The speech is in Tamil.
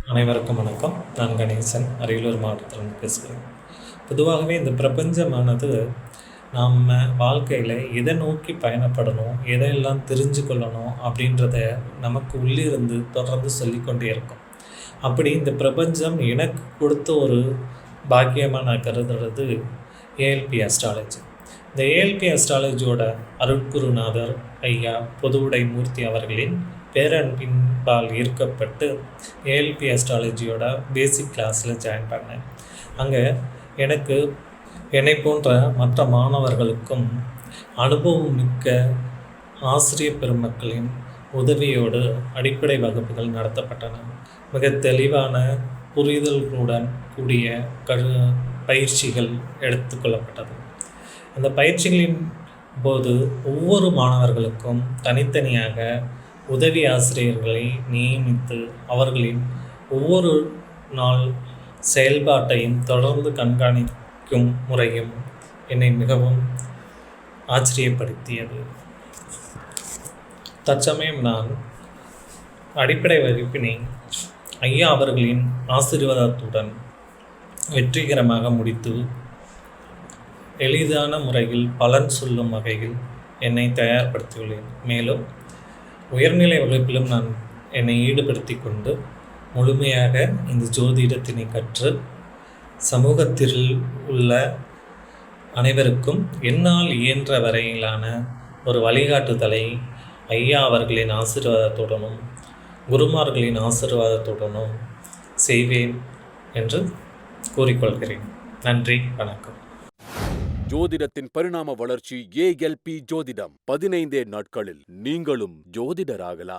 அனைவருக்கும் வணக்கம். நான் கணேசன், அரியலூர் மாவட்டத்திலிருந்து பேசுகிறேன். பொதுவாகவே இந்த பிரபஞ்சமானது நம்ம வாழ்க்கையில் எதை நோக்கி பயணப்படணும், எதையெல்லாம் தெரிஞ்சு கொள்ளணும் அப்படின்றத நமக்கு உள்ளிருந்து தொடர்ந்து சொல்லிக்கொண்டே இருக்கும். அப்படி இந்த பிரபஞ்சம் எனக்கு கொடுத்த ஒரு பாக்கியமாக நான் கருதுறது ஏஎல்பி அஸ்ட்ராலஜி. இந்த ஏஎல்பி அஸ்ட்ராலஜியோட அருட்குருநாதர் ஐயா பொதுவுடை மூர்த்தி அவர்களின் பேரன்பின்பால் ஈர்க்கப்பட்டு ஏஎல்பி அஸ்ட்ராலஜியோட பேசிக் கிளாஸில் ஜாயின் பண்ணேன். அங்கே எனக்கு என்னை போன்ற மற்ற மாணவர்களுக்கும் அனுபவம் மிக்க ஆசிரியர் பெருமக்களின் உதவியோடு அடிப்படை வகுப்புகள் நடத்தப்பட்டன. மிக தெளிவான புரிதல்களுடன் கூடிய பயிற்சிகள் எடுத்துக்கொள்ளப்பட்டது. அந்த பயிற்சிகளின் போது ஒவ்வொரு மாணவர்களுக்கும் தனித்தனியாக உதவி ஆசிரியர்களை நியமித்து அவர்களின் ஒவ்வொரு நாள் செயல்பாட்டையும் தொடர்ந்து கண்காணிக்கும் முறையும் என்னை மிகவும் ஆச்சரியப்படுத்தியது. தற்சமயம் நான் அடிப்படை வகுப்பினை ஐயா அவர்களின் ஆசீர்வாதத்துடன் வெற்றிகரமாக முடித்து எளிதான முறையில் பலன் சொல்லும் வகையில் என்னை தயார்படுத்தியுள்ளேன். மேலும் உயர்நிலை வகுப்பிலும் நான் என்னை ஈடுபடுத்தி கொண்டு முழுமையாக இந்த ஜோதிடத்தினை கற்று சமூகத்தில் உள்ள அனைவருக்கும் என்னால் இயன்ற வரையிலான ஒரு வழிகாட்டுதலை ஐயா அவர்களின் ஆசீர்வாதத்துடனும் குருமார்களின் ஆசீர்வாதத்துடனும் செய்வேன் என்று கூறிக்கொள்கிறேன். நன்றி, வணக்கம். ஜோதிடத்தின் பரிணாம வளர்ச்சி ALP ஜோதிடம். 15 நாட்களில் நீங்களும் ஜோதிடராகலாம்.